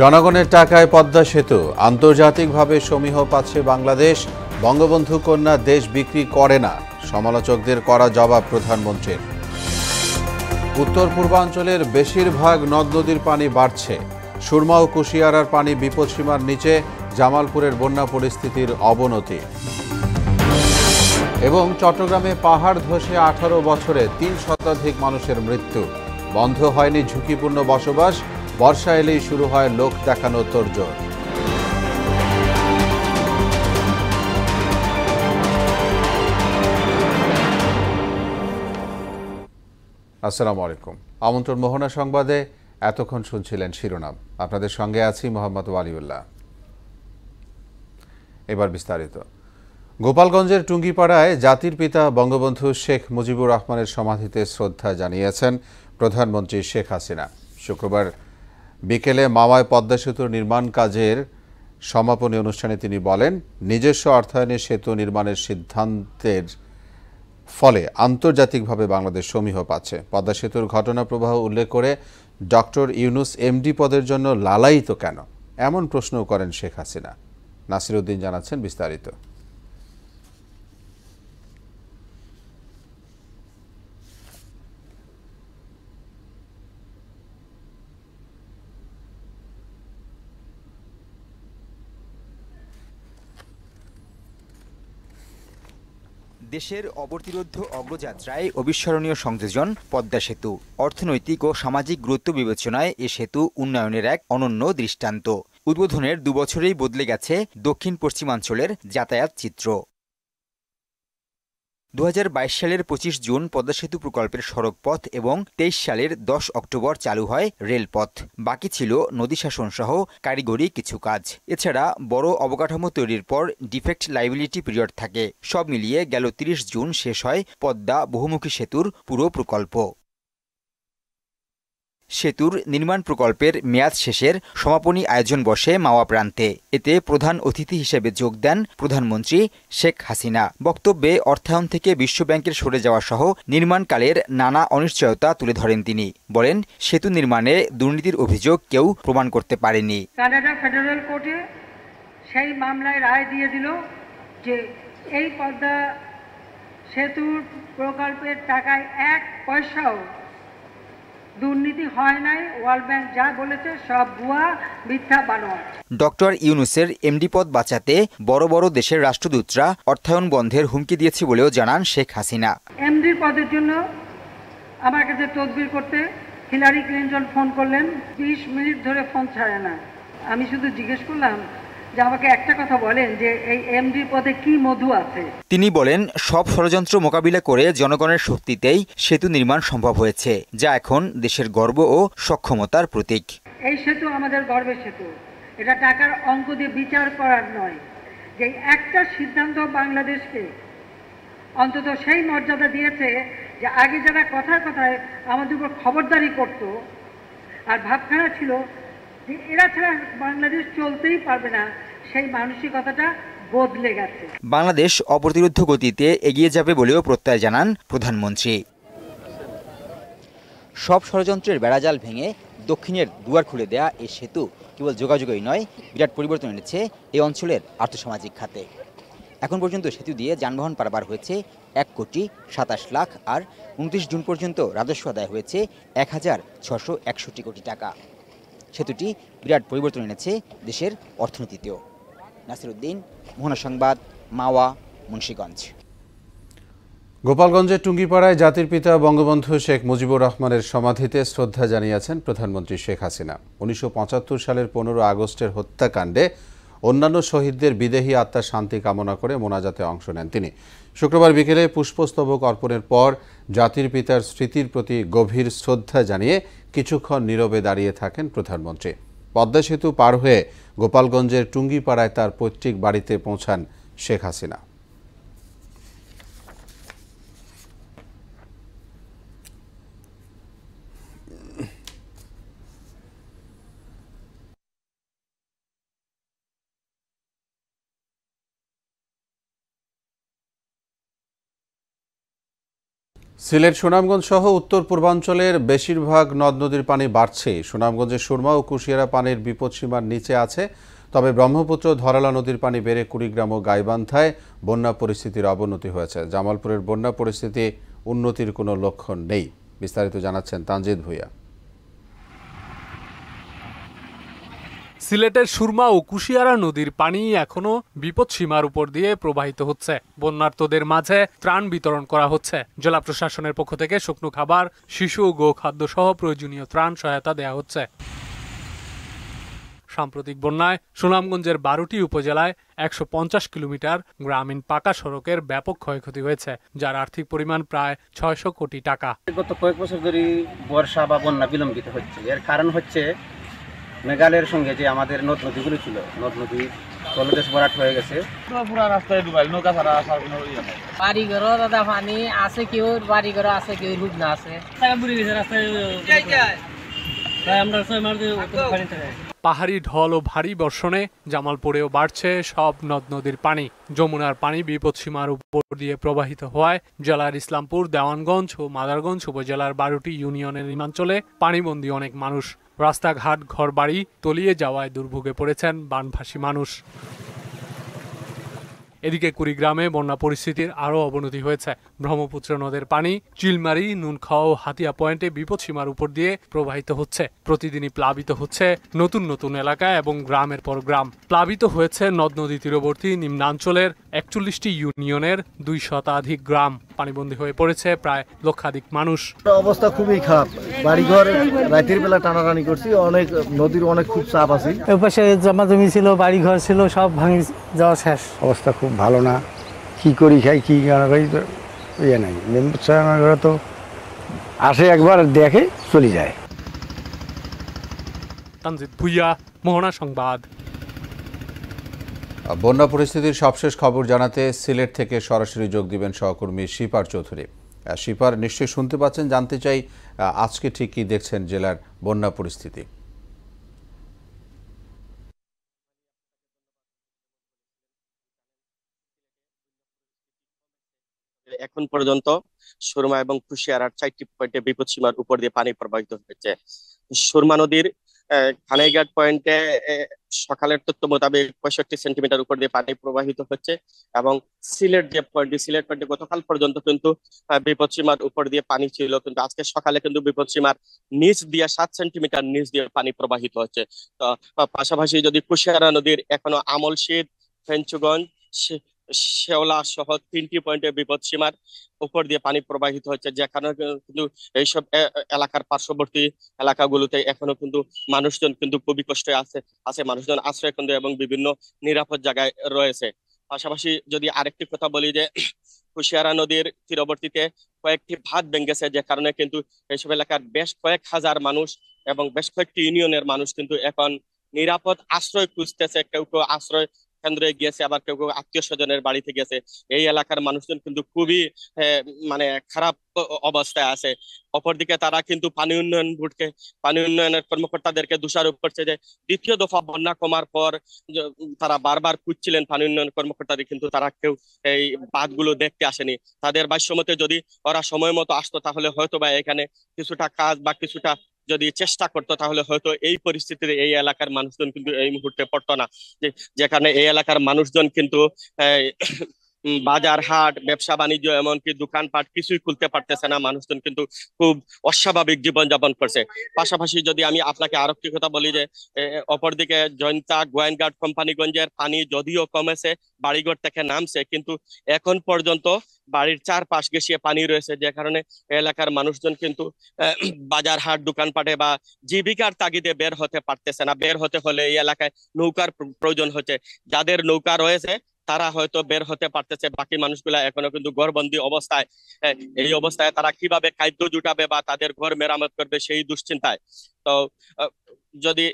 জনগণের টাকায় পদ্মা সেতু আন্তর্জাতিকভাবে সমীহ পাচ্ছে বাংলাদেশ। বঙ্গবন্ধু কন্যা দেশ বিক্রি করে না, সমালোচকদের করা জবাব প্রধানমন্ত্রীর। উত্তর পূর্বাঞ্চলের বেশিরভাগ নদ নদীর পানি বাড়ছে। সুরমা ও কুশিয়ারার পানি বিপদসীমার নিচে, জামালপুরের বন্যা পরিস্থিতির অবনতি। এবং চট্টগ্রামে পাহাড় ধসে 18 বছরে 3 শতাধিক মানুষের মৃত্যু। বন্ধ হয়নি ঝুঁকিপূর্ণ বসবাস, বর্ষা এলেই শুরু হয় লোক দেখানো তোড়জোড়। আসসালামু আলাইকুম। আমন্ত্রণ মোহনা সংবাদে এতক্ষণ শুনছিলেন শিরোনাম। আপনাদের সঙ্গে আছি মোহাম্মদ ওয়ালিউল্লাহ। এবার বিস্তারিত। গোপালগঞ্জের টুঙ্গিপাড়ায় জাতির পিতা বঙ্গবন্ধু শেখ মুজিবুর রহমানের সমাধিতে শ্রদ্ধা জানিয়েছেন প্রধানমন্ত্রী শেখ হাসিনা। শুক্রবার বিকেলে মাওয়ায় পদ্মা সেতুর নির্মাণ কাজের সমাপনী অনুষ্ঠানে তিনি বলেন, নিজস্ব অর্থায়নে সেতু নির্মাণের সিদ্ধান্তের ফলে আন্তর্জাতিকভাবে বাংলাদেশ সমীহ পাচ্ছে। পদ্মা সেতুর ঘটনা প্রবাহ উল্লেখ করে ডক্টর ইউনুস এমডি পদের জন্য লালায়িত কেন, এমন প্রশ্নও করেন শেখ হাসিনা। নাসির উদ্দিন জানাচ্ছেন বিস্তারিত। দেশের অপ্রতিরোধ্য অগ্রযাত্রায় অবিস্মরণীয় সংযোজন পদ্মা সেতু। অর্থনৈতিক ও সামাজিক গুরুত্ব বিবেচনায় এ সেতু উন্নয়নের এক অনন্য দৃষ্টান্ত। উদ্বোধনের 2 বছরেই বদলে গেছে দক্ষিণ পশ্চিমাঞ্চলের যাতায়াত চিত্র। 2022 সালের 25 জুন পদ্মা সেতু প্রকল্পের সড়কপথ এবং 23 সালের 10 অক্টোবর চালু হয় রেলপথ। বাকি ছিল নদী শাসন সহ কারিগরি কিছু কাজ। এছাড়া বড় অবকাঠামো তৈরির পর ডিফেক্ট লাইবিলিটি পিরিয়ড থাকে। সব মিলিয়ে গেল 30 জুন শেষ হয় পদ্মা বহুমুখী সেতুর পুরো প্রকল্প। সেতুর নির্মাণ প্রকল্পের মেয়াদ শেষের সমাপনী আয়োজন বসে মাওয়া প্রান্তে। এতে প্রধান অতিথি হিসেবে যোগ দেন প্রধানমন্ত্রী শেখ হাসিনা। বক্তব্যে অর্থায়ন থেকে বিশ্বব্যাংকের সরে যাওয়া সহ নির্মাণকালের নানা অনিশ্চয়তা তুলে ধরেন তিনি। বলেন, সেতু নির্মাণে দুর্নীতির অভিযোগ কেউ প্রমাণ করতে পারেনি। কানাডা ফেডারেল কোর্টে সেই মামলায় রায় দিয়ে দিল যে এই পদ্মা সেতুর প্রকল্পের টাকায় 1 পয়সাও দুর্নীতি হয় নাই। ওয়ার্ল্ড ব্যাংক যা বলেছে সব ভুয়া, মিথ্যা, বানোয়াট। ডক্টর ইউনুসের এমডি পদ বাঁচাতে বড় বড় দেশের রাষ্ট্রদূতরা অর্থায়ন বন্ধের হুমকি দিয়েছে বলেও জানান শেখ হাসিনা। এমডি পদের জন্য আমার কাছে তদবির করতে হিলারি ক্লিনটন ফোন করলেন। 20 মিনিট ধরে ফোন ছাড়ে না। আমি শুধু জিজ্ঞেস করলাম যে আমাকে একটা কথা বলেন যে এই এমডি পদে কি মধু আছে। তিনি বলেন, সব ষড়যন্ত্র মোকাবিলা করে জনগণের শক্তিতেই সেতু নির্মাণ সম্ভব হয়েছে, যা এখন দেশের গর্ব ও সক্ষমতার প্রতীক। এই সেতু আমাদের গর্বের সেতু। এটা টাকার অঙ্ক দিয়ে বিচার করার নয়। যে একটা সিদ্ধান্ত বাংলাদেশকে অন্তত সেই মর্যাদা দিয়েছে যে আগে যারা কথায় কথায় আমাদের উপর খবরদারি করত আর ভাবখানা ছিল যে এরা ছাড়া বাংলাদেশ চলতেই পারবে না, সেই মানসিকতাটা বদলে গেছে। বাংলাদেশ অপ্রতিরোধ্য গতিতে এগিয়ে যাবে বলেও প্রত্যয় জানান প্রধানমন্ত্রী। সব ষড়যন্ত্রের বেড়াজাল ভেঙে দক্ষিণের দুয়ার খুলে দেয়া এই সেতু কেবল যোগাযোগই নয়, বিরাট পরিবর্তন এনেছে এই অঞ্চলের আর্থসামাজিক খাতে। এখন পর্যন্ত সেতু দিয়ে যানবাহন পারাপার হয়েছে 1,27,00,000 আর 29 জুন পর্যন্ত রাজস্ব আদায় হয়েছে 1,661 কোটি টাকা। সেতুটি বিরাট পরিবর্তন এনেছে দেশের অর্থনীতিতেও। নাসির উদ্দিন, মোহনা সংবাদ, মাওয়া, মুন্সিগঞ্জ। গোপালগঞ্জের টুঙ্গিপাড়ায় জাতির পিতা বঙ্গবন্ধু শেখ মুজিবুর রহমানের সমাধিতে শ্রদ্ধা জানিয়েছেন প্রধানমন্ত্রী শেখ হাসিনা। 1975 সালের 15 আগস্টের হত্যাকাণ্ডে অন্যান্য শহীদদের বিদেহী আত্মার শান্তি কামনা করে মোনাজাতে অংশ নেন তিনি। শুক্রবার বিকেলে পুষ্পস্তবক অর্পণের পর জাতির পিতার স্মৃতির প্রতি গভীর শ্রদ্ধা জানিয়ে কিছুক্ষণ নীরবে দাঁড়িয়ে থাকেন প্রধানমন্ত্রী। পদ্মা সেতু পার হয়ে গোপালগঞ্জের টুঙ্গিপাড়ায় তার পৈতৃক বাড়িতে পৌঁছান শেখ হাসিনা। সিলেট, সুনামগঞ্জ সহ উত্তর পূর্বাঞ্চলের বেশিরভাগ নদ নদীর পানি বাড়ছে। সুনামগঞ্জের সুরমা ও কুশিয়ারা পানির বিপদসীমার নিচে আছে। তবে ব্রহ্মপুত্র, ধরালা নদীর পানি বেড়ে কুড়িগ্রাম ও গাইবান্ধায় বন্যা পরিস্থিতির অবনতি হয়েছে। জামালপুরের বন্যা পরিস্থিতি উন্নতির কোনো লক্ষণ নেই। বিস্তারিত জানাচ্ছেন তানজিদ ভুঁইয়া। সিলেটের সুরমা ও কুশিয়ারা নদীর পানি এখনো বিপদসীমার উপর দিয়ে প্রবাহিত হচ্ছে। বন্যার্তদের মাঝে ত্রাণ বিতরণ করা হচ্ছে। জেলা প্রশাসনের পক্ষ থেকে শুকনো খাবার, শিশু ও গোখাদ্য সহ প্রয়োজনীয় ত্রাণ সহায়তা দেওয়া হচ্ছে। সাম্প্রতিক বন্যায় সুনামগঞ্জের 12টি উপজেলায় 150 কিলোমিটার গ্রামীণ পাকা সড়কের ব্যাপক ক্ষয়ক্ষতি হয়েছে, যার আর্থিক পরিমাণ প্রায় 600 কোটি টাকা। গত কয়েক বছর ধরে বর্ষা বা বন্যা বিলম্বিত হচ্ছে। এর কারণ হচ্ছে মেঘালয়ের সঙ্গে যে আমাদের নদ নদীগুলো ছিল, নদ নদীর তলদেশ ভরাট হয়ে গেছে। পুরা রাস্তায় ডুবাইল, নৌকা ছাড়া আসার কোনো ইয়ে নাই। বাড়ি ঘরও দাদা পানি আছে, কেউ বাড়ি ঘর আছে, কেউ রূপ না আছে। পাহাড়ি ঢল ও ভারী বর্ষণে জামালপুরেও বাড়ছে সব নদ নদীর পানি। যমুনার পানি বিপদসীমার উপর দিয়ে প্রবাহিত হওয়ায় জেলার ইসলামপুর, দেওয়ানগঞ্জ ও মাদারগঞ্জ উপজেলার 12টি ইউনিয়নের নিম্নাঞ্চলে পানিবন্দী অনেক মানুষ। রাস্তাঘাট, ঘরবাড়ি তলিয়ে যাওয়ায় দুর্ভোগে পড়েছেন বানভাসী মানুষ। এদিকে কুড়িগ্রামে বন্যা পরিস্থিতির আরও অবনতি হয়েছে। ব্রহ্মপুত্র নদের পানি চিলমারি, নুনখাওয়া ও হাতিয়া পয়েন্টে বিপদসীমার উপর দিয়ে প্রবাহিত হচ্ছে। প্রতিদিনই প্লাবিত হচ্ছে নতুন নতুন এলাকা এবং গ্রামের পর গ্রাম। প্লাবিত হয়েছে নদ নদী তীরবর্তী নিম্নাঞ্চলের 41টি ইউনিয়নের 2 শতাধিক গ্রাম। পানিবন্দী হয়ে পড়েছে প্রায় লক্ষাধিক মানুষ। অবস্থা খুবই খারাপ। বাড়িঘর রাতের বেলা টানাটানি করছি, অনেক নদীর অনেক খুব চাপ আছে। এপাশে জমা জমি ছিল, বাড়িঘর ছিল, সব ভাঙি যাওয়া শেষ। অবস্থা খুব ভালো না। কি করি খাই, কি করি তো ইয়ে নাই। মেম্বার সাহেব তো আসে একবার দেখে চলে যায়। তানজিদ ভুঁইয়া, মোহনা সংবাদ। বন্যা পরিস্থিতির সবশেষ খবর জানাতে সিলেট থেকে সরাসরি যোগ দিবেন সহকর্মী শিপার চৌধুরী। শিপার, নিশ্চয়ই শুনতে পাচ্ছেন, জানতে চাই আজকে ঠিক কি দেখছেন জেলার বন্যা পরিস্থিতি? এখন পর্যন্ত সুরমা এবং কুশিয়ারার 4টি পয়েন্টে বিপদসীমার উপর দিয়ে পানি প্রবাহিত হয়েছে। সুরমা নদীর খানাইঘাট পয়েন্টে সকালের তথ্য মোতাবেক 65 সেন্টিমিটার উপর দিয়ে পানি প্রবাহিত হচ্ছে এবং সিলেট পয়েন্টে গতকাল পর্যন্ত কিন্তু বিপদসীমার উপর দিয়ে পানি ছিল, কিন্তু আজকে সকালে কিন্তু বিপদসীমার নিচ দিয়ে 7 সেন্টিমিটার নিচ দিয়ে পানি প্রবাহিত হচ্ছে। তো পাশাপাশি যদি কুশিয়ারা নদীর এখনো আমলশীর, ফেঞ্চুগঞ্জ, শেওলা সহ 3টি পয়েন্টে বিপদসীমার উপর দিয়ে পানি প্রবাহিত হচ্ছে, যেখানে কিন্তু এইসব এলাকার পার্শ্ববর্তী এলাকাগুলোতে এখনো কিন্তু মানুষজন কিন্তু খুবই কষ্টে আছে মানুষজন আশ্রয় কেন্দ্র এবং বিভিন্ন নিরাপদ জায়গায় রয়েছে। পাশাপাশি যদি আরেকটি কথা বলি যে কুশিয়ারা নদীর তীরবর্তীতে কয়েকটি ভাত ভেঙেছে, যে কারণে কিন্তু এইসব এলাকার বেশ কয়েক হাজার মানুষ এবং বেশ কয়েকটি ইউনিয়নের মানুষ কিন্তু এখন নিরাপদ আশ্রয় খুঁজতেছে। কেউ কেউ আশ্রয় কেন্দ্রে গিয়েছে, আবার কেউ কেউ আত্মীয় স্বজনের বাড়িতে গেছে। এই এলাকার মানুষজন কিন্তু খুবই মানে খারাপ অবস্থায় আছে। অপরদিকে তারা কিন্তু পানি উন্নয়নের কর্মকর্তাদেরকে দোষারোপ করছে যে দ্বিতীয় দফা বন্যা কমার পর তারা বারবার খুঁজছিলেন পানি উন্নয়ন কর্মকর্তাদের, কিন্তু তারা কেউ এই বাঁধগুলো দেখতে আসেনি। তাদের ভাষ্যমতে যদি ওরা সময় মতো আসতো তাহলে হয়তো বা এখানে কিছুটা কাজ বা কিছুটা যদি চেষ্টা করতো তাহলে হয়তো এই পরিস্থিতিতে এই এলাকার মানুষজন কিন্তু এই মুহূর্তে পড়তো না। যেখানে এই এলাকার মানুষজন কিন্তু বাজার হাট, ব্যবসা বাণিজ্য, এমনকি দোকানপাট কিছুই খুলতে পারতেছে না। মানুষজন কিন্তু খুব অস্বাভাবিক জীবনযাপন করছে। পাশাপাশি যদি আমি আপনাকে আরো একটি কথা বলি যে অপরদিকে জয়ন্তা, গোয়েনঘাট, কোম্পানিগঞ্জের পানি যদিও কমেছে, বাড়িঘর থেকে নামছে, কিন্তু এখন পর্যন্ত বাড়ির চারপাশ ঘেঁষিয়ে পানি রয়েছে, যে কারণে এলাকার মানুষজন কিন্তু বাজার হাট, দোকানপাটে বা জীবিকার তাগিদে বের হতে পারতেছে না। বের হতে হলে এই এলাকায় নৌকার প্রয়োজন হচ্ছে। যাদের নৌকা রয়েছে তারা হয়তো বের হতে পারতেছে, বাকি মানুষগুলা এখনো কিন্তু ঘরবন্দি অবস্থায়। এই অবস্থায় তারা কিভাবে খাদ্য জুটাবে বা তাদের ঘর মেরামত করবে সেই দুশ্চিন্তায়। তো যদি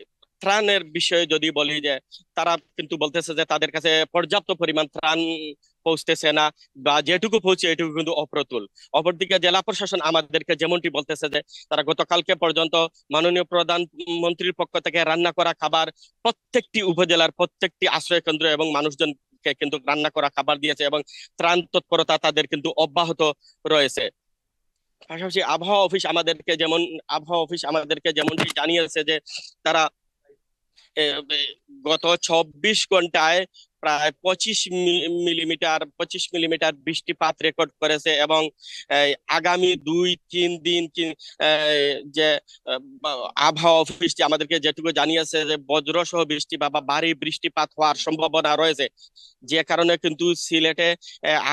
ত্রাণের বিষয়ে যদি বলি যে তারা কিন্তু বলতেছে যে তাদের কাছে পর্যাপ্ত পরিমাণ ত্রাণ পৌঁছতেছে না, বা যেটুকু পৌঁছে এটুকু কিন্তু অপ্রতুল। অপরদিকে জেলা প্রশাসন আমাদেরকে যেমনটি বলতেছে যে তারা গতকালকে পর্যন্ত মাননীয় প্রধানমন্ত্রীর পক্ষ থেকে রান্না করা খাবার প্রত্যেকটি উপজেলার প্রত্যেকটি আশ্রয় কেন্দ্র এবং মানুষজন কিন্তু রান্না করা খাবার দিয়েছে এবং ত্রাণ তৎপরতা তাদের কিন্তু অব্যাহত রয়েছে। পাশাপাশি আবহাওয়া অফিস আমাদেরকে যেমনটি জানিয়েছে যে তারা গত ২৪ ঘন্টায় প্রায় ২৫ মিলিমিটার বৃষ্টিপাত রেকর্ড করেছে এবং আগামী ২-৩ দিন যে আবহাওয়া অফিস আমাদেরকে যেটুকু জানিয়েছে যে বজ্রসহ বৃষ্টি বা ভারী বৃষ্টিপাত হওয়ার সম্ভাবনা রয়েছে, যে কারণে কিন্তু সিলেটে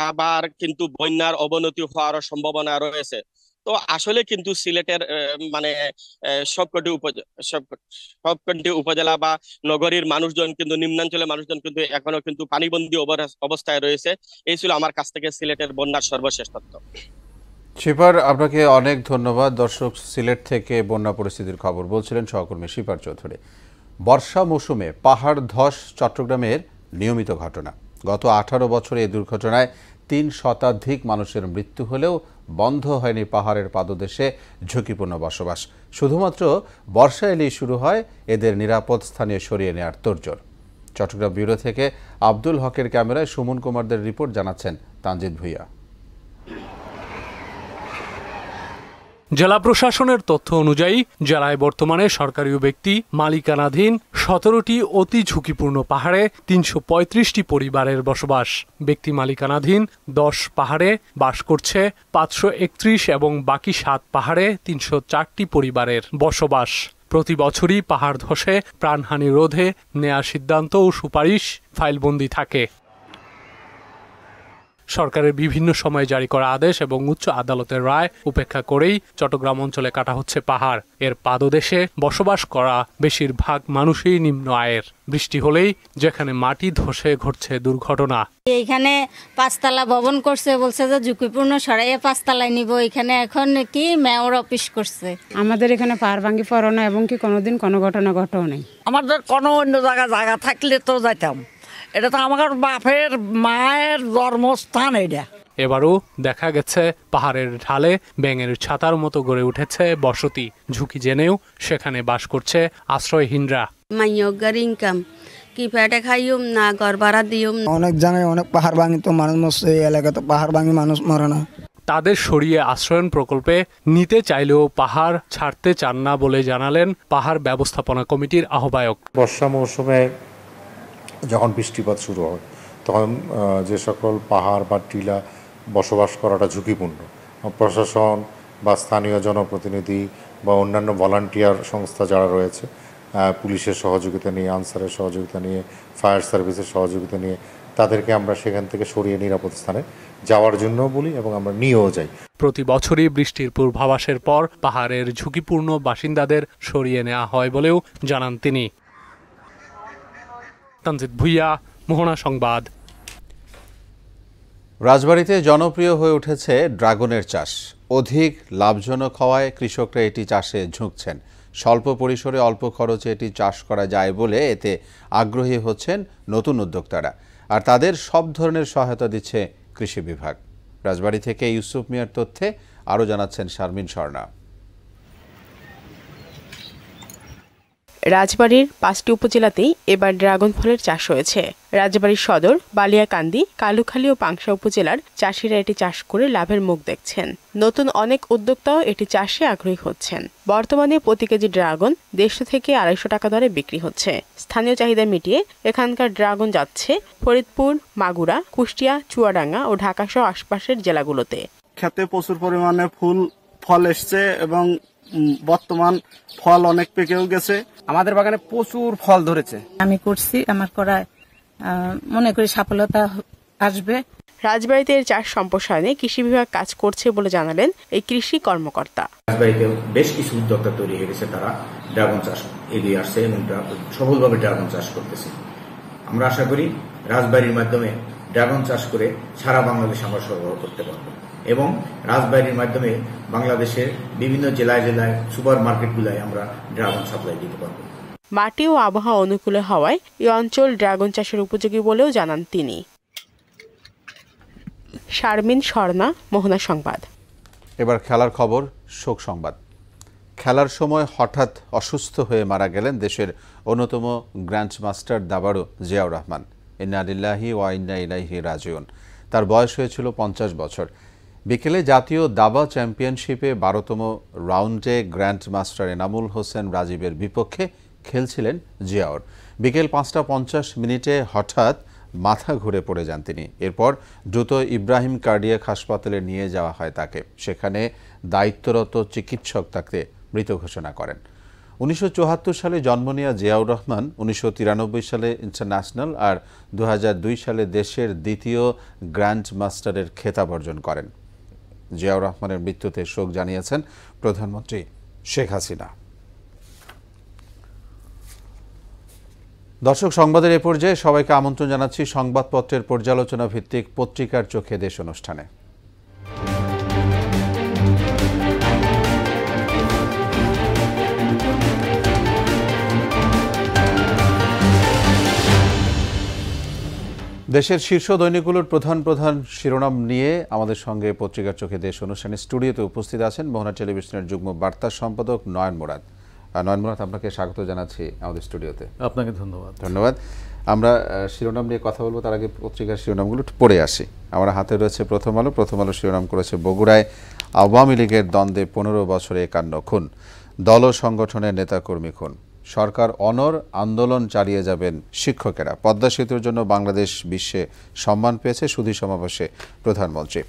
আবার কিন্তু বন্যার অবনতি হওয়ার সম্ভাবনা রয়েছে। তো আসলে কিন্তু সিলেটের মানে সবকটি উপজেলা বা নগরীর মানুষজন কিন্তু নিম্নাঞ্চলের মানুষজন কিন্তু এখনো কিন্তু পানিবন্দী অবস্থায় রয়েছে। এই ছিল আমার কাছ থেকে সিলেটের বন্যার সর্বশেষ তথ্য। শিপার, আপনাকে অনেক ধন্যবাদ। দর্শক, সিলেট থেকে বন্যা পরিস্থিতির খবর বলছিলেন সহকর্মী শিপার চৌধুরী। বর্ষা মৌসুমে পাহাড় ধস চট্টগ্রামের নিয়মিত ঘটনা। গত 18 বছরে এই দুর্ঘটনায় 3 শতাধিক মানুষের মৃত্যু হলেও বন্ধ হয়নি পাহাড়ের পাদদেশে ঝুঁকিপূর্ণ বসবাস। শুধুমাত্র বর্ষা এলেই শুরু হয় এদের নিরাপদ স্থানে সরিয়ে নেওয়ার তোড়জোড়। চট্টগ্রাম ব্যুরো থেকে আব্দুল হকের ক্যামেরায় সুমন কুমারদের রিপোর্ট, জানাচ্ছেন তানজিদ ভুইয়া। জেলা প্রশাসনের তথ্য অনুযায়ী জেলায় বর্তমানে সরকারি ও ব্যক্তি মালিকানাধীন 17টি অতি ঝুঁকিপূর্ণ পাহাড়ে 335টি পরিবারের বসবাস। ব্যক্তি মালিকানাধীন 10 পাহাড়ে বাস করছে 531 এবং বাকি 7 পাহাড়ে 304টি পরিবারের বসবাস। প্রতি বছরই পাহাড় ধসে প্রাণহানি রোধে নেওয়া সিদ্ধান্ত ও সুপারিশ ফাইলবন্দি থাকে। সরকারের বিভিন্ন সময়ে জারি করা আদেশ এবং উচ্চ আদালতের রায় উপেক্ষা করেই চট্টগ্রাম অঞ্চলে কাটা হচ্ছে পাহাড়। এর পাদদেশে বসবাস করা বেশিরভাগ মানুষই নিম্ন আয়ের। বৃষ্টি হলেই যেখানে মাটি ধসে ঘটছে দুর্ঘটনা। এইখানে 5 তলা ভবন করছে, বলছে যে ঝুঁকিপূর্ণ সরাইয়ে 5 তলায় নিব। এখানে এখন কি মেয়র অফিস করছে। আমাদের এখানে পাহাড় ভাঙ্গি পড়ো না এবং কি কোনোদিন কোনো ঘটনা ঘটেও নাই। আমাদের কোনো অন্য জায়গা থাকলে তো যাইতাম। এটা তো আমার বাপের মায়ের জন্মস্থান। এটা এবারও দেখা গেছে পাহাড়ের ঢালে ব্যাঙের ছাতার মতো গড়ে উঠেছে বসতি। ঝুঁকি জেনেও সেখানে বাস করছে আশ্রয়হীনরা। মাইয়গার ইনকাম কি পেটে খাইম না ঘর ভাড়া দিম। অনেক জায়গায় অনেক পাহাড় ভাঙি তো মানুষ মরছে, এই এলাকাতে পাহাড় ভাঙি মানুষ মরে না। তাদের সরিয়ে আশ্রয়ন প্রকল্পে নিতে চাইলেও পাহাড় ছাড়তে চান না বলে জানালেন পাহাড় ব্যবস্থাপনা কমিটির আহ্বায়ক। বর্ষা মৌসুমে যখন বৃষ্টিপাত শুরু হয় তখন যে সকল পাহাড় বা টিলা বসবাস করাটা ঝুঁকিপূর্ণ, প্রশাসন বা স্থানীয় জনপ্রতিনিধি বা অন্যান্য ভলান্টিয়ার সংস্থা যারা রয়েছে, পুলিশের সহযোগিতা নিয়ে, আনসারের সহযোগিতা নিয়ে, ফায়ার সার্ভিসের সহযোগিতা নিয়ে তাদেরকে আমরা সেখান থেকে সরিয়ে নিরাপদ স্থানে যাওয়ার জন্য বলি এবং আমরা নিয়েও যাই। প্রতি বছরই বৃষ্টির পূর্বাভাসের পর পাহাড়ের ঝুঁকিপূর্ণ বাসিন্দাদের সরিয়ে নেওয়া হয় বলেও জানান তিনি। তানজিদ ভুইয়া, মোহনা সংবাদ। রাজবাড়ীতে জনপ্রিয় হয়ে উঠেছে ড্রাগনের চাষ। অধিক লাভজনক হওয়ায় কৃষকরা এটি চাষে ঝুঁকছেন। স্বল্প পরিসরে অল্প খরচে এটি চাষ করা যায় বলে এতে আগ্রহী হচ্ছেন নতুন উদ্যোক্তারা, আর তাদের সব ধরনের সহায়তা দিচ্ছে কৃষি বিভাগ। রাজবাড়ী থেকে ইউসুফ মিয়ার তথ্যে আরও জানাচ্ছেন শারমিন স্বর্ণা। রাজবাড়ীর 5টি উপজেলাতেই এবার ড্রাগন ফলের চাষ হয়েছে। রাজবাড়ীর সদর, বালিয়াকান্দি, কালুখালী ও পাংশা উপজেলার চাষিরা এটি চাষ করে লাভের মুখ দেখছেন। নতুন অনেক উদ্যোক্তাও এটি চাষে আগ্রহী হচ্ছেন। বর্তমানে প্রতি কেজি ড্রাগন 150 থেকে 250 টাকা দরে বিক্রি হচ্ছে। স্থানীয় চাহিদা মিটিয়ে এখানকার ড্রাগন যাচ্ছে ফরিদপুর, মাগুরা, কুষ্টিয়া, চুয়াডাঙ্গা ও ঢাকা সহ আশপাশের জেলাগুলোতে। খেতে প্রচুর পরিমাণে ফল এসছে এবং বর্তমান ফল অনেক পেকেও গেছে। আমাদের বাগানে প্রচুর ফল ধরেছে। আমি করছি, আমার করায় মনে করি সফলতা আসবে। রাজবাড়ীতে এর চাষ সম্প্রসারণে কৃষি বিভাগ কাজ করছে বলে জানালেন এই কৃষি কর্মকর্তা। রাজবাড়ীতে বেশ কিছু উদ্যোক্তা তৈরি হয়ে গেছে, তারা ড্রাগন চাষ এগিয়ে আসছে এবং সফলভাবে ড্রাগন চাষ করতেছে। আমরা আশা করি রাজবাড়ীর মাধ্যমে ড্রাগন চাষ করে সারা বাংলাদেশ আমরা সরবরাহ করতে পারবো এবং রাজবাড়ীর মাধ্যমে বাংলাদেশের বিভিন্ন জেলায় সুপার মার্কেটগুলোয় আমরা ড্রাগন সাপ্লাই দিতে পারবো। মাটি ও আবহাওয়া অনুকূলে হওয়ায় এই অঞ্চল ড্রাগন চাষের উপযোগী বলেও জানান তিনি। শারমিন স্বর্ণা, মোহনা সংবাদ। এবার খেলার খবর, শোক সংবাদ। খেলার সময় হঠাৎ অসুস্থ হয়ে মারা গেলেন দেশের অন্যতম গ্র্যান্ডমাস্টার দাবাড়ু জিয়াউর রহমান। ইন্না লিল্লাহি ওয়া ইন্না ইলাইহি রাজিউন। তার বয়স হয়েছিল 50 বছর। বিকেলে জাতীয় দাবা চ্যাম্পিয়নশিপে 12তম রাউন্ডে গ্র্যান্ড মাস্টার এনামুল হোসেন রাজীবের বিপক্ষে খেলছিলেন জিয়াউর। বিকেল 5:50 হঠাৎ মাথা ঘুরে পড়ে যান তিনি। এরপর দ্রুত ইব্রাহিম কার্ডিয়াক হাসপাতালে নিয়ে যাওয়া হয় তাকে। সেখানে দায়িত্বরত চিকিৎসক তাকে মৃত ঘোষণা করেন। 1974 সালে জন্ম নেওয়া জিয়াউর রহমান 1993 সালে ইন্টারন্যাশনাল আর 2002 সালে দেশের দ্বিতীয় গ্র্যান্ড মাস্টারের খেতাব অর্জন করেন। জিয়াউর রহমানের মৃত্যুতে শোক জানিয়েছেন প্রধানমন্ত্রী শেখ হাসিনা। দর্শক, সংবাদের এ পর্যায়ে সবাইকে আমন্ত্রণ জানাচ্ছি সংবাদপত্রের পর্যালোচনা ভিত্তিক পত্রিকার চোখে দেশ অনুষ্ঠানে। দেশের শীর্ষ দৈনিকগুলোর প্রধান শিরোনাম নিয়ে আমাদের সঙ্গে পত্রিকার চোখে দেশ অনুষ্ঠানে স্টুডিওতে উপস্থিত আছেন মোহনা টেলিভিশনের যুগ্ম বার্তা সম্পাদক নয়ন মুরাদ। নয়ন মুরাদ, আপনাকে স্বাগত জানাচ্ছি আমাদের স্টুডিওতে। আপনাকে ধন্যবাদ। আমরা শিরোনাম নিয়ে কথা বলবো, তার আগে পত্রিকার শিরোনামগুলো পড়ে আসি। আমার হাতে রয়েছে প্রথম আলো শিরোনাম করেছে বগুড়ায় আওয়ামী লীগের দ্বন্দ্বে 15 বছরে 51 খুন, দল ও সংগঠনের নেতাকর্মী খুন, সরকার অনড়, আন্দোলন চালিয়ে যাবেন শিক্ষকেরা, পদ্মা সেতুর জন্য বাংলাদেশ বিশ্বে সম্মান পেয়েছে, সুধী সমাবেশে প্রধানমন্ত্রী।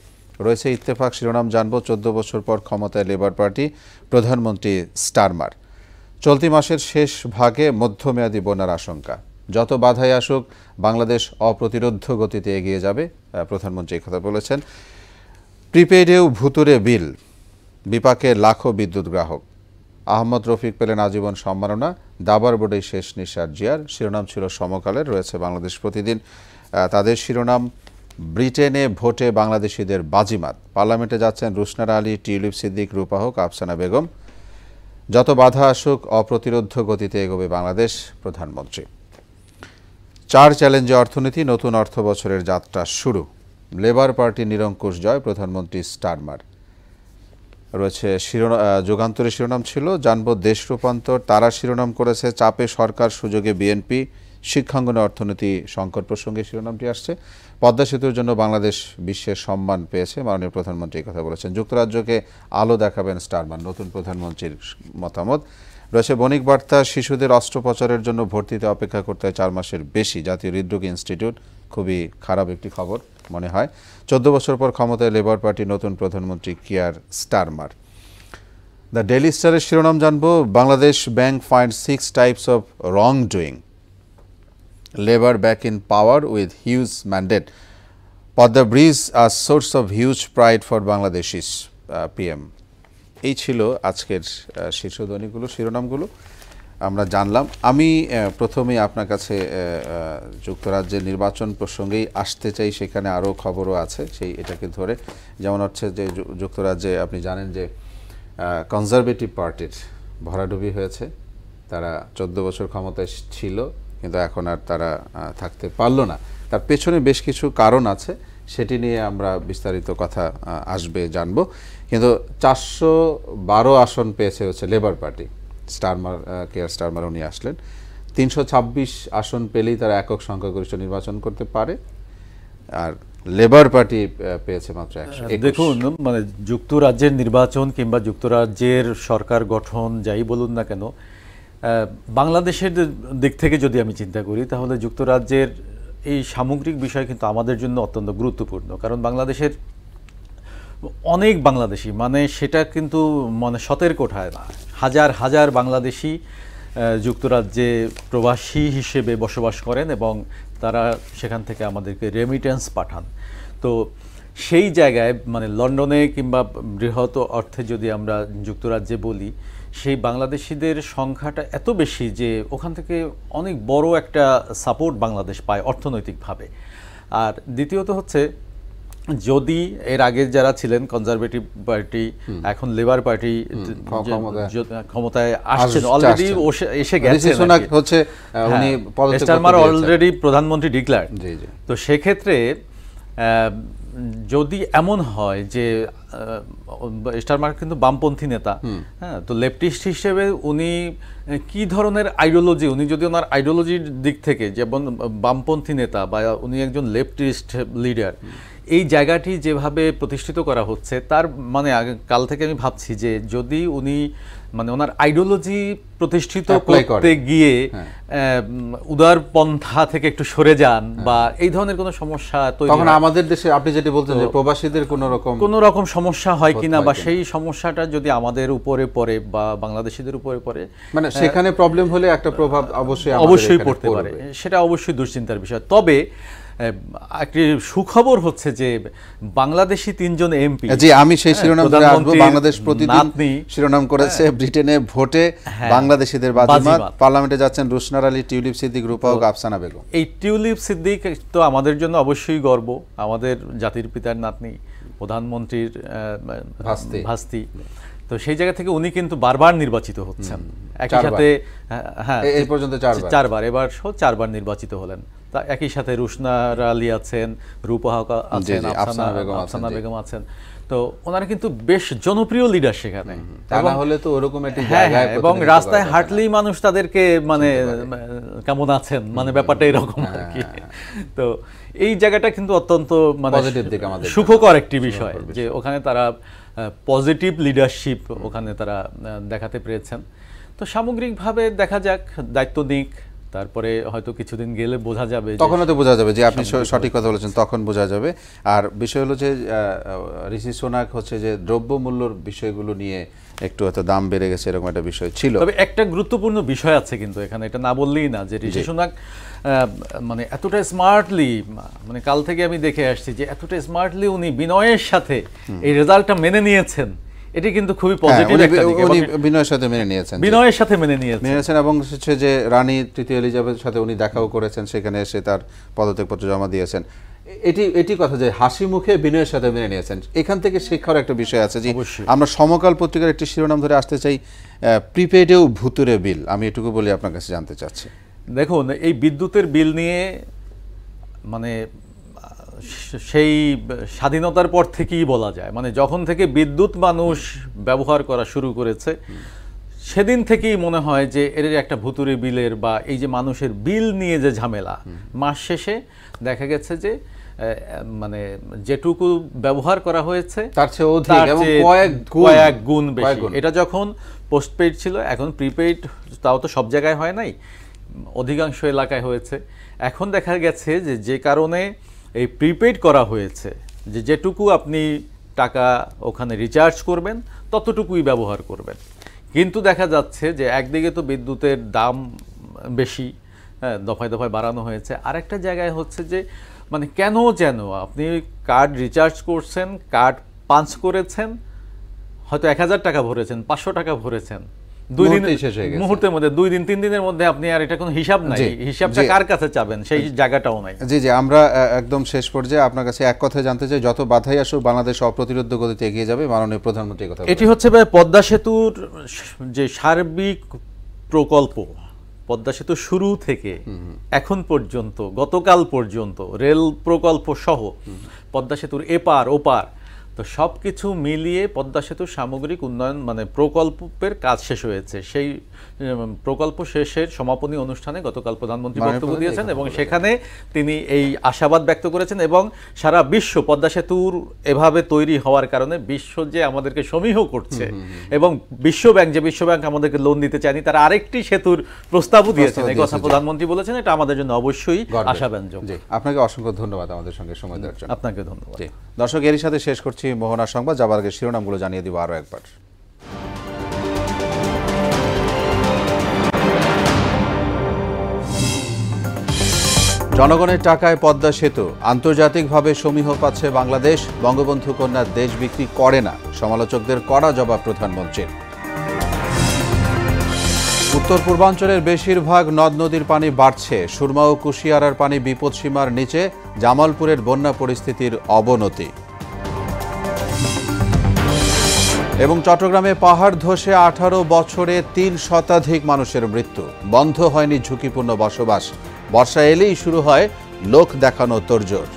রয়েছে ইত্তেফাক শিরোনাম জানবো 14 বছর পর ক্ষমতায় লেবার পার্টি, প্রধানমন্ত্রী স্টারমার। চলতি মাসের শেষ ভাগে মধ্যমেয়াদী বন্যার আশঙ্কা, যত বাধাই আসুক বাংলাদেশ অপ্রতিরোধ্য গতিতে এগিয়ে যাবে, প্রধানমন্ত্রী এই কথা বলেছেন। প্রিপেইডেও ভুতুরে বিল, বিপাকে লাখো বিদ্যুৎ গ্রাহক, আহমদ রফিক পেলেন আজীবন সম্মাননা, দাবার বোর্ডেই শেষ নিঃশ্বাস জিয়ার। শিরোনাম ছিল সমকালের। রয়েছে বাংলাদেশ প্রতিদিন, তাদের শিরোনাম ব্রিটেনে ভোটে বাংলাদেশিদের বাজিমাত, পার্লামেন্টে যাচ্ছেন রুশনারা আলী, টিউলিপ সিদ্দিক, রূপাহক, আফসানা বেগম, যত বাধা আসুক অপ্রতিরোধ্য গতিতে এগোবে বাংলাদেশ, প্রধানমন্ত্রী। 4 চ্যালেঞ্জে অর্থনীতি, নতুন অর্থ বছরের যাত্রা শুরু, লেবার পার্টি নিরঙ্কুশ জয়, প্রধানমন্ত্রী স্টারমার। রয়েছে যুগান্তরের শিরোনাম ছিল জানবো দেশ রূপান্তর, তারা শিরোনাম করেছে চাপে সরকার, সুযোগে বিএনপি, শিক্ষাঙ্গনে অর্থনীতি সংকট প্রসঙ্গে শিরোনামটি আসছে। পদ্মা সেতুর জন্য বাংলাদেশ বিশ্বের সম্মান পেয়েছে, মাননীয় প্রধানমন্ত্রী কথা বলেছেন। যুক্তরাজ্যকে আলো দেখাবেন স্টারমার, নতুন প্রধানমন্ত্রীর মতামত। রয়েছে বণিক বার্তা, শিশুদের অস্ত্রোপচারের জন্য ভর্তিতে অপেক্ষা করতে হয় 4 মাসের বেশি, জাতীয় হৃদরোগ ইনস্টিটিউট। খুবই খারাপ একটি খবর মনে হয়। 14 বছর পর ক্ষমতায় লেবার পার্টি, নতুন প্রধানমন্ত্রী কিয়ার স্টারমার। দ্য ডেইলি স্টারের শিরোনাম জানবো Bangladesh bank find 6 types of wrongdoing, labour back in power with huge mandate, Padma bridge are source of huge pride for Bangladeshis, PM. এই ছিল আজকের শীর্ষ দৈনিকগুলো শিরোনামগুলো আমরা জানলাম। আমি প্রথমেই আপনার কাছে যুক্তরাজ্যের নির্বাচন প্রসঙ্গেই আসতে চাই, সেখানে আরও খবরও আছে এটাকে ধরে। যেমন হচ্ছে যে যুক্তরাজ্যে আপনি জানেন যে কনজারভেটিভ পার্টির ভরাডুবি হয়েছে, তারা 14 বছর ক্ষমতায় ছিল কিন্তু এখন আর তারা থাকতে পারল না। তার পেছনে বেশ কিছু কারণ আছে, সেটি নিয়ে আমরা বিস্তারিত কথা আসবে জানবো। কিন্তু 412 আসন পেয়েছে হচ্ছে লেবার পার্টি, কেয়ার স্টারমার উনি আসলেন। 326 আসন পেলেই তারা একক সংখ্যাগরিষ্ঠ নির্বাচন করতে পারে, আর লেবার পার্টি পেয়েছে মাত্র 100। দেখুন, মানে যুক্তরাজ্যের নির্বাচন কিংবা যুক্তরাজ্যের সরকার গঠন যাই বলুন না কেন, বাংলাদেশের দিক থেকে যদি আমি চিন্তা করি তাহলে যুক্তরাজ্যের এই সামগ্রিক বিষয় কিন্তু আমাদের জন্য অত্যন্ত গুরুত্বপূর্ণ। কারণ বাংলাদেশের অনেক বাংলাদেশি, মানে সেটা কিন্তু মানে শতের কোঠায় না, হাজার হাজার বাংলাদেশি যুক্তরাজ্যে প্রবাসী হিসেবে বসবাস করেন এবং তারা সেখান থেকে আমাদেরকে রেমিটেন্স পাঠান। তো সেই জায়গায় মানে লন্ডনে কিংবা বৃহৎ অর্থে যদি আমরা যুক্তরাজ্যে বলি, সেই বাংলাদেশিদের সংখ্যাটা এত বেশি যে ওখান থেকে অনেক বড় একটা সাপোর্ট বাংলাদেশ পায় অর্থনৈতিকভাবে। আর দ্বিতীয়ত হচ্ছে, যদি এর আগে যারা ছিলেন কনজারভেটিভ পার্টি, এখন লেবার পার্টি ক্ষমতায় আসছেন, অলরেডি এসে গেছেন, স্টারমার অলরেডি প্রধানমন্ত্রী ডিক্লেয়ার। তো সেক্ষেত্রে যদি এমন হয় যে স্টারমার কিন্তু বামপন্থী নেতা, হ্যাঁ, তো লেফটিস্ট হিসেবে উনি কি ধরনের আইডিওলজি, উনি যদি ওনার আইডিওলজির দিক থেকে যেমন বামপন্থী নেতা বা উনি একজন লেফটিস্ট লিডার, এই জায়গাটি যেভাবে প্রতিষ্ঠিত করা হচ্ছে তার মানে কাল থেকে আমি ভাবছি যে যদি উনি মানে ওনার আইডিওলজি প্রতিষ্ঠিত করতে গিয়ে উদার পন্থা থেকে একটু সরে যান বা এই ধরনের কোনো সমস্যা তৈরি তখন আমাদের দেশে আপনি যেটা বলতেন যে প্রবাসীদের কোনো রকম সমস্যা হয় কিনা বা সেই সমস্যাটা যদি আমাদের উপরে পড়ে বা বাংলাদেশিদের উপরে পড়ে মানে সেখানে প্রবলেম হলে একটা প্রভাব অবশ্যই পড়তে পারে, সেটা অবশ্যই দুশ্চিন্তার বিষয়। তবে একটি সুখবর হচ্ছে যে বাংলাদেশি 3 জন এমপি, জি আমি সেই শিরোনাম ধরে আসবো, বাংলাদেশ প্রতিদিন শিরোনাম করেছে ব্রিটেনে ভোটে বাংলাদেশিদের বাজিমাত, পার্লামেন্টে যাচ্ছেন রুশনার আলী, টিউলিপ সিদ্দিক, রূপাওক, আফসানা বেগম। এই টিউলিপ সিদ্দিক তো আমাদের জন্য অবশ্যই গর্ব, আমাদের জাতির পিতার নাতনি, প্রধানমন্ত্রীর ভাস্তি। তো সেই জায়গা থেকে উনি কিন্তু বারবার নির্বাচিত হচ্ছেন, একই সাথে এই পর্যন্ত 4বার, এবার 4বার নির্বাচিত হলেন। তা একই সাথে রুশনার আলী আছেন, রূপাওক আছেন, আফসানা বেগম আছেন। তো ওনারা কিন্তু বেশ জনপ্রিয় লিডার সেখানে, এবং রাস্তায় হাঁটলেই মানুষ তাদেরকে মানে কেমন আছেন মানে ব্যাপারটা এরকম আর কি। তো এই জায়গাটা কিন্তু অত্যন্ত মানে সুখকর একটি বিষয় যে ওখানে তারা পজিটিভ লিডারশিপ ওখানে তারা দেখাতে পেরেছেন। তো সামগ্রিকভাবে দেখা যাক, দায়িত্ব নিক, তারপরে হয়তো কিছুদিন গেলে বোঝা যাবে, তখন হয়তো বোঝা যাবে যে আপনি সঠিক কথা বলেছেন, তখন বোঝা যাবে। আর বিষয় হলো যে ঋষি সোনাক হচ্ছে যে দ্রব্যমূল্যর বিষয়গুলো নিয়ে একটু হয়তো দাম বেড়ে গেছে, এরকম একটা বিষয় ছিল। তবে একটা গুরুত্বপূর্ণ বিষয় আছে কিন্তু এখানে, এটা না বললেই না, যে ঋষি সোনাক মানে এতটা স্মার্টলি, মানে কাল থেকে আমি দেখে আসছি যে এতটা স্মার্টলি উনি বিনয়ের সাথে এই রেজাল্টটা মেনে নিয়েছেন, এটি কিন্তু খুবই পজিটিভ একটা দিক। উনি বিনয়ের সাথে মেনে নিয়েছেন এবং হচ্ছে যে রানী তৃতীয় এলিজাবেথের সাথে উনি দেখাও করেছেন, সেখানে এসে তার পদত্যাগপত্র জমা দিয়েছেন। এটি কথা যে হাসি মুখে বিনয়ের সাথে মেনে নিয়েছেন। এখান থেকে শিক্ষার একটা বিষয় আছে যে আমরা সমকাল পত্রিকার একটি শিরোনাম ধরে আসতে চাই, প্রিপেডেও ভুতুরে বিল। আমি এটুকু বলি আপনার কাছে জানতে চাচ্ছি। দেখুন, এই বিদ্যুতের বিল নিয়ে মানে সেই স্বাধীনতার পর থেকেই বলা যায়, মানে যখন থেকে বিদ্যুৎ মানুষ ব্যবহার করা শুরু করেছে সেদিন থেকেই মনে হয় যে এর একটা ভুতুরে বিলের বা এই যে মানুষের বিল নিয়ে যে ঝামেলা, মাস শেষে দেখা গেছে যে মানে যেটুকু ব্যবহার করা হয়েছে তার চেয়ে অধিক এবং কয়েক গুণ বেশি। এটা যখন পোস্টপেইড ছিল, এখন প্রিপেইড, তাও তো সব জায়গায় হয় নাই, অধিকাংশ এলাকায় হয়েছে। এখন দেখা গেছে যে কারণে এই প্রিপেইড করা হয়েছে, যে যেটুকু আপনি টাকা ওখানে রিচার্জ করবেন ততটুকুই ব্যবহার করবেন। কিন্তু দেখা যাচ্ছে যে একদিকে তো বিদ্যুতের দাম বেশি, দফায় দফায় বাড়ানো হয়েছে, আরেকটা জায়গায় হচ্ছে যে মানে কেন যেন আপনি কার্ড রিচার্জ করছেন, কার্ড পাঞ্চ করেছেন, হয়তো 1000 টাকা ভরেছেন, 500 টাকা ভরেছেন, 2 দিন মুহূর্তের মধ্যে, 2 দিন 3 দিনের মধ্যে আপনি আর এটা কোনো হিসাব নাই, হিসাবটা কার কাছে চাবেন সেই জায়গাটাও নাই। জি আমরা একদম শেষ পর্যায়ে আপনার কাছে এক কথা জানতে চাই, যত বাধাই আসুক বাংলাদেশ অপ্রতিরোধ্য গতিতে এগিয়ে যাবে, মাননীয় প্রধানমন্ত্রী কথা। এটি হচ্ছে পদ্মা সেতুর যে সার্বিক প্রকল্প, পদ্মা সেতু শুরু থেকে এখন পর্যন্ত, গতকাল পর্যন্ত রেল প্রকল্প সহ পদ্মা সেতুর এপার ওপার, তো সব কিছু মিলিয়ে পদ্মা সেতুর সামগ্রিক উন্নয়ন মানে প্রকল্পের কাজ শেষ হয়েছে। সেই প্রকল্প শেষের সমাপনী অনুষ্ঠানে গতকাল প্রধানমন্ত্রী বক্তব্য দিয়েছেন এবং সেখানে তিনি এই আশাবাদ ব্যক্ত করেছেন এবং সারা বিশ্ব পদ্মা সেতুর এভাবে তৈরি হওয়ার কারণে বিশ্ব যে আমাদেরকে সমীহ করছে এবং বিশ্বব্যাংক আমাদেরকে লোন দিতে চায়নি, তারা আরেকটি সেতুর প্রস্তাবও দিয়েছেন, এই কথা প্রধানমন্ত্রী বলেছেন। এটা আমাদের জন্য অবশ্যই আশাব্যঞ্জক। আপনাকে অসংখ্য ধন্যবাদ আমাদের সঙ্গে সময় দেওয়ার জন্য। আপনাকে ধন্যবাদ। দর্শক, এরই সাথে শেষ করছি মোহনা সংবাদ। যাবার আগে শিরোনামগুলো জানিয়ে দিব আরো একবার। জনগণের টাকায় পদ্মা সেতু, আন্তর্জাতিকভাবে সমীহ পাচ্ছে বাংলাদেশ, বঙ্গবন্ধু কন্যা দেশ বিক্রি করে না, সমালোচকদের কড়া জবাব প্রধানমন্ত্রীর। উত্তর পূর্বাঞ্চলের বেশিরভাগ নদ নদীর পানি বাড়ছে, সুরমা ও কুশিয়ারার পানি বিপদসীমার নিচে, জামালপুরের বন্যা পরিস্থিতির অবনতি। এবং চট্টগ্রামে পাহাড় ধসে 18 বছরে 3 শতাধিক মানুষের মৃত্যু, বন্ধ হয়নি ঝুঁকিপূর্ণ বসবাস, বর্ষা এলেই শুরু হয় লোক দেখানো তোড়জোড়।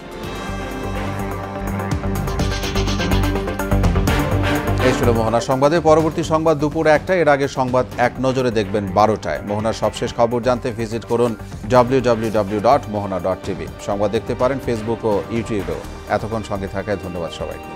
এই ছিল মোহনা সংবাদে। পরবর্তী সংবাদ দুপুর 1টায়। এর আগে সংবাদ এক নজরে দেখবেন 12টায়। মোহনার সবশেষ খবর জানতে ভিজিট করুন www.mohana.tv। সংবাদ দেখতে পারেন ফেসবুক ও ইউটিউবেও। এতক্ষণ সঙ্গে থাকায় ধন্যবাদ সবাইকে।